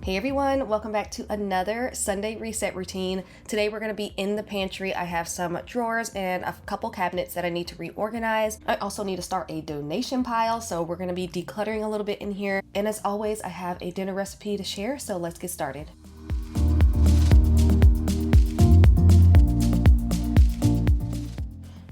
Hey everyone, welcome back to another Sunday reset routine. Today we're going to be in the pantry. I have some drawers and a couple cabinets that I need to reorganize. I also need to start a donation pile, so we're going to be decluttering a little bit in here. And as always, I have a dinner recipe to share, so let's get started.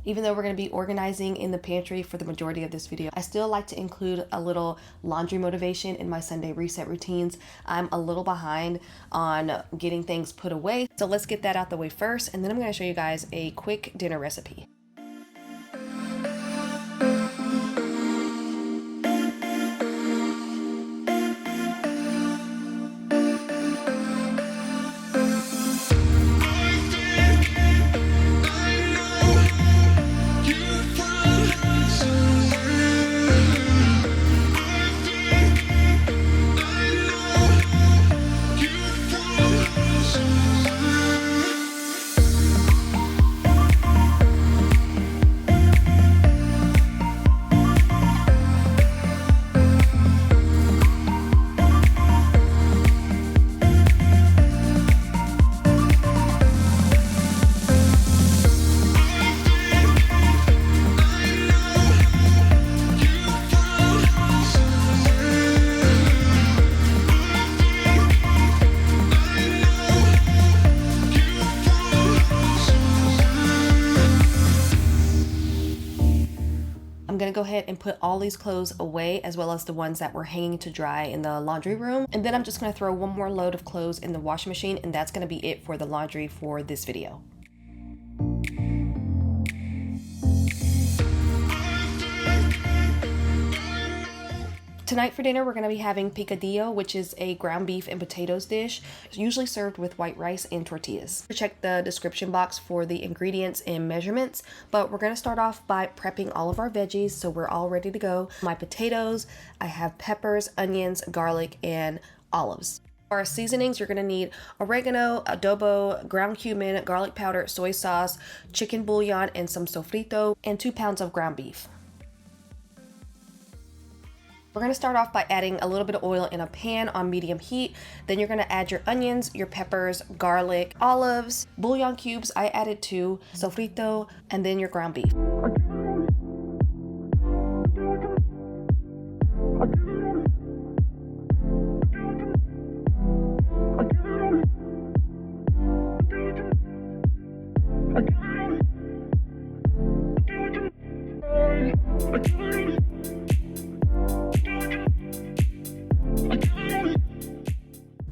Even though we're going to be organizing in the pantry for the majority of this video, I still like to include a little laundry motivation in my Sunday reset routines. I'm a little behind on getting things put away, so let's get that out the way first, and then I'm going to show you guys a quick dinner recipe. I'm gonna go ahead and put all these clothes away, as well as the ones that were hanging to dry in the laundry room. And then I'm just gonna throw one more load of clothes in the washing machine, and that's gonna be it for the laundry for this video. Tonight for dinner, we're going to be having picadillo, which is a ground beef and potatoes dish, usually served with white rice and tortillas. Check the description box for the ingredients and measurements, but we're going to start off by prepping all of our veggies, so we're all ready to go. My potatoes, I have peppers, onions, garlic, and olives. For our seasonings, you're going to need oregano, adobo, ground cumin, garlic powder, soy sauce, chicken bouillon, and some sofrito, and 2 pounds of ground beef. We're going to start off by adding a little bit of oil in a pan on medium heat. Then you're going to add your onions, your peppers, garlic, olives, bouillon cubes. I added 2, sofrito, and then your ground beef.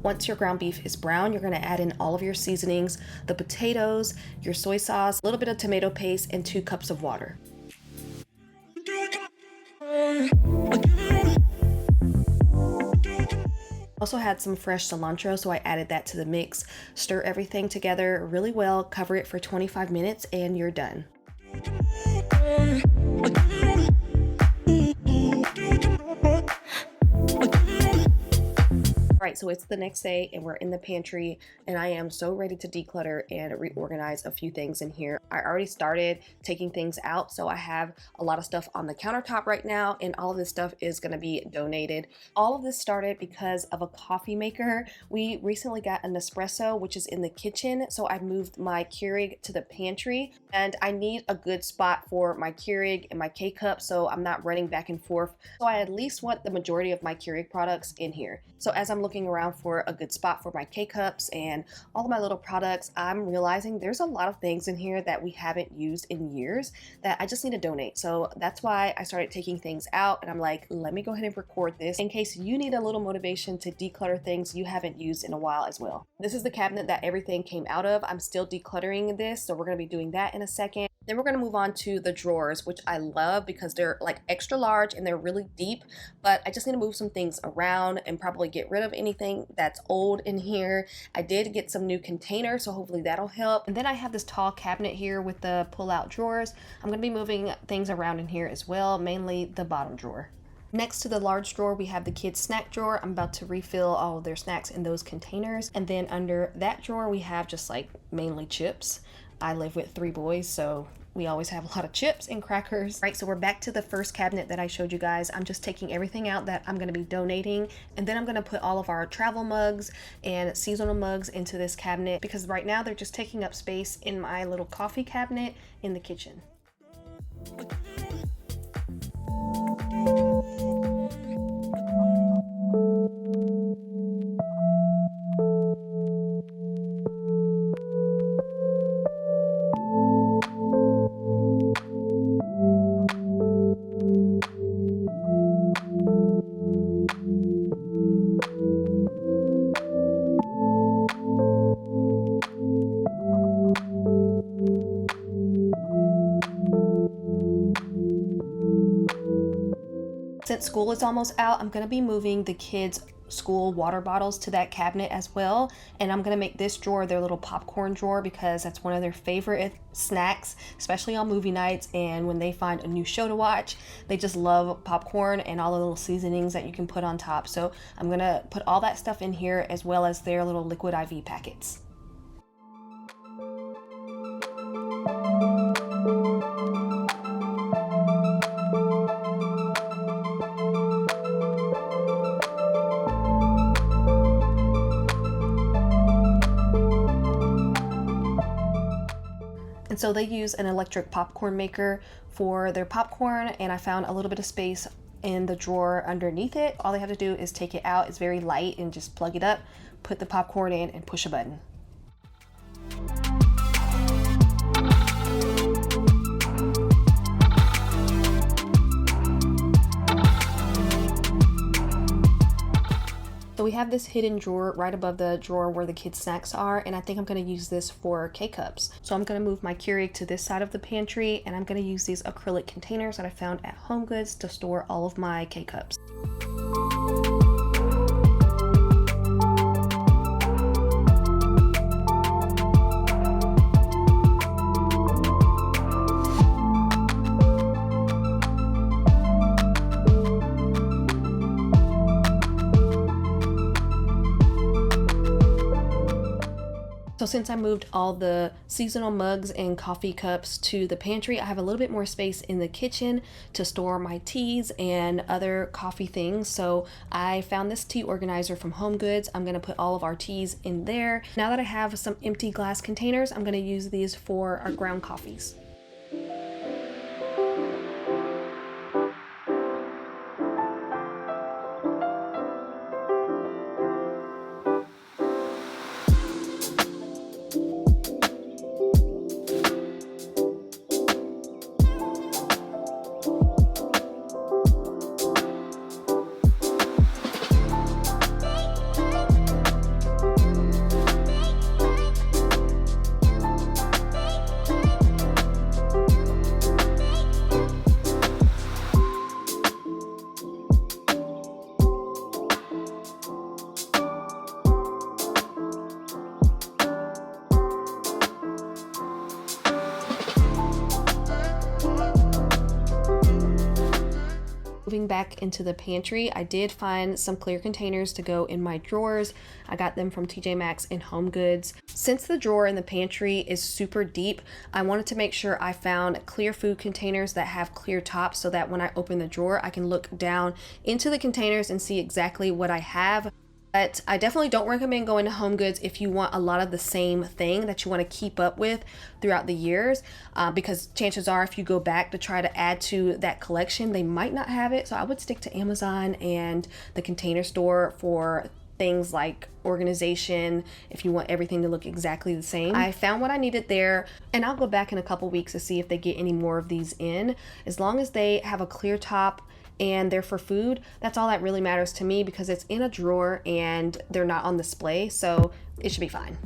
Once your ground beef is brown, you're going to add in all of your seasonings, the potatoes, your soy sauce, a little bit of tomato paste, and 2 cups of water. Also had some fresh cilantro, so I added that to the mix. Stir everything together really well, cover it for 25 minutes, and you're done. Alright, so it's the next day and we're in the pantry, and I am so ready to declutter and reorganize a few things in here. I already started taking things out, so I have a lot of stuff on the countertop right now, and all of this stuff is going to be donated. All of this started because of a coffee maker. We recently got an Nespresso, which is in the kitchen, so I moved my Keurig to the pantry, and I need a good spot for my Keurig and my K-Cup, so I'm not running back and forth. So I at least want the majority of my Keurig products in here. So as I'm looking around for a good spot for my K-Cups and all of my little products, I'm realizing there's a lot of things in here that we haven't used in years that I just need to donate. So that's why I started taking things out, and I'm like, let me go ahead and record this in case you need a little motivation to declutter things you haven't used in a while as well. This is the cabinet that everything came out of. I'm still decluttering this, so we're going to be doing that in a second. Then we're going to move on to the drawers, which I love because they're like extra large and they're really deep, but I just need to move some things around and probably get rid of anything that's old in here. I did get some new containers, so hopefully that'll help. And then I have this tall cabinet here with the pull-out drawers. I'm going to be moving things around in here as well, mainly the bottom drawer. Next to the large drawer, we have the kids' snack drawer. I'm about to refill all of their snacks in those containers. And then under that drawer, we have just like mainly chips. I live with 3 boys, so we always have a lot of chips and crackers. Right, so we're back to the first cabinet that I showed you guys. I'm just taking everything out that I'm going to be donating, and then I'm going to put all of our travel mugs and seasonal mugs into this cabinet, because right now they're just taking up space in my little coffee cabinet in the kitchen. Since school is almost out, I'm going to be moving the kids' school water bottles to that cabinet as well, and I'm going to make this drawer their little popcorn drawer, because that's one of their favorite snacks, especially on movie nights and when they find a new show to watch. They just love popcorn and all the little seasonings that you can put on top. So I'm going to put all that stuff in here, as well as their little liquid IV packets. And so they use an electric popcorn maker for their popcorn, and I found a little bit of space in the drawer underneath it. All they have to do is take it out. It's very light, and just plug it up, put the popcorn in, and push a button. So we have this hidden drawer right above the drawer where the kids' snacks are, and I think I'm going to use this for K-cups. So I'm going to move my Keurig to this side of the pantry, and I'm going to use these acrylic containers that I found at HomeGoods to store all of my K-cups. So since I moved all the seasonal mugs and coffee cups to the pantry, I have a little bit more space in the kitchen to store my teas and other coffee things. So I found this tea organizer from HomeGoods. I'm going to put all of our teas in there. Now that I have some empty glass containers, I'm going to use these for our ground coffees. Moving back into the pantry, I did find some clear containers to go in my drawers. I got them from TJ Maxx and HomeGoods. Since the drawer in the pantry is super deep, I wanted to make sure I found clear food containers that have clear tops, so that when I open the drawer, I can look down into the containers and see exactly what I have. But I definitely don't recommend going to HomeGoods if you want a lot of the same thing that you want to keep up with throughout the years, because chances are if you go back to try to add to that collection, they might not have it. So I would stick to Amazon and the Container Store for things like organization if you want everything to look exactly the same. I found what I needed there, and I'll go back in a couple weeks to see if they get any more of these in. As long as they have a clear top and they're for food, that's all that really matters to me, because it's in a drawer and they're not on display, so it should be fine.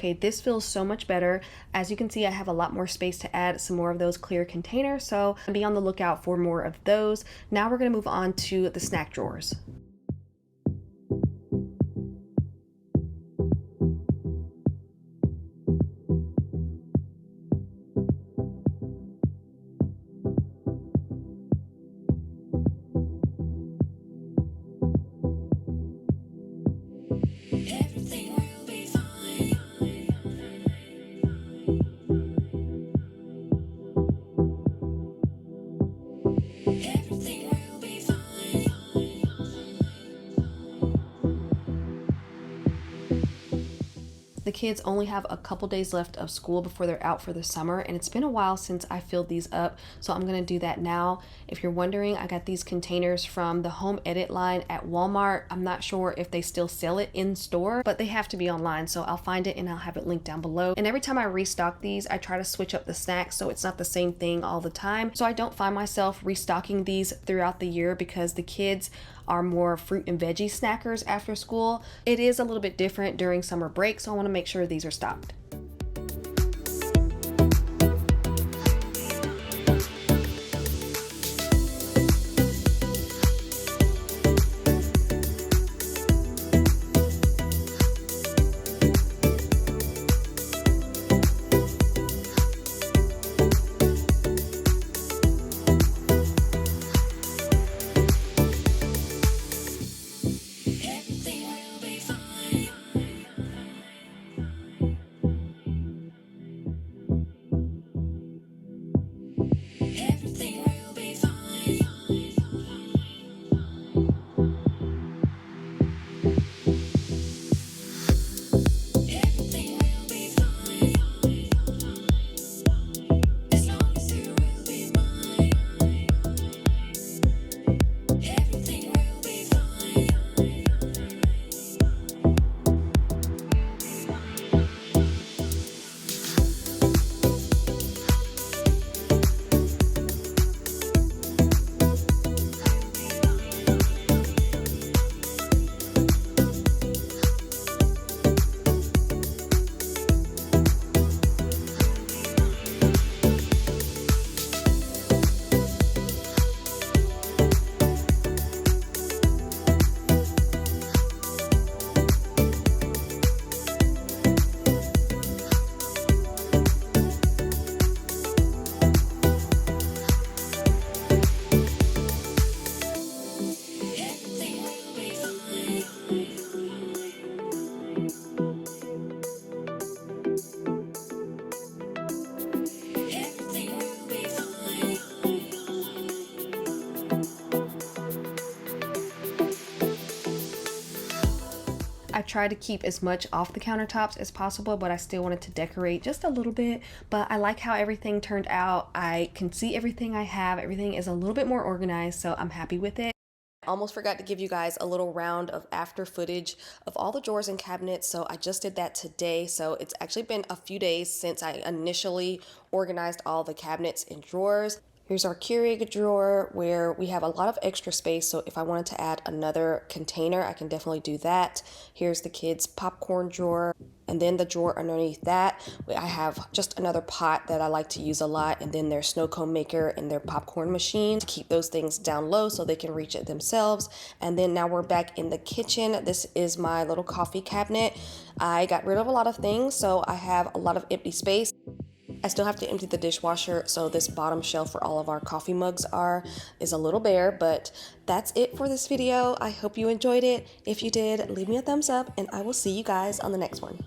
Okay, this feels so much better. As you can see, I have a lot more space to add some more of those clear containers, so be on the lookout for more of those. Now we're gonna move on to the snack drawers. The kids only have a couple days left of school before they're out for the summer, and it's been a while since I filled these up, so I'm gonna do that now. If you're wondering, I got these containers from the Home Edit line at Walmart. I'm not sure if they still sell it in store, but they have to be online, so I'll find it and I'll have it linked down below. And every time I restock these, I try to switch up the snacks so it's not the same thing all the time, so I don't find myself restocking these throughout the year because the kids are more fruit and veggie snackers after school. It is a little bit different during summer break, so I want to make sure these are stocked. I tried to keep as much off the countertops as possible, but I still wanted to decorate just a little bit. But I like how everything turned out. I can see everything I have. Everything is a little bit more organized, so I'm happy with it. I almost forgot to give you guys a little round of after footage of all the drawers and cabinets, so I just did that today. So it's actually been a few days since I initially organized all the cabinets and drawers. Here's our Keurig drawer where we have a lot of extra space, so if I wanted to add another container, I can definitely do that. Here's the kids' popcorn drawer, and then the drawer underneath that, I have just another pot that I like to use a lot, and then their snow cone maker and their popcorn machine to keep those things down low so they can reach it themselves. And then now we're back in the kitchen. This is my little coffee cabinet. I got rid of a lot of things, so I have a lot of empty space. I still have to empty the dishwasher, so this bottom shelf where all of our coffee mugs is a little bare, but that's it for this video. I hope you enjoyed it. If you did, leave me a thumbs up, and I will see you guys on the next one.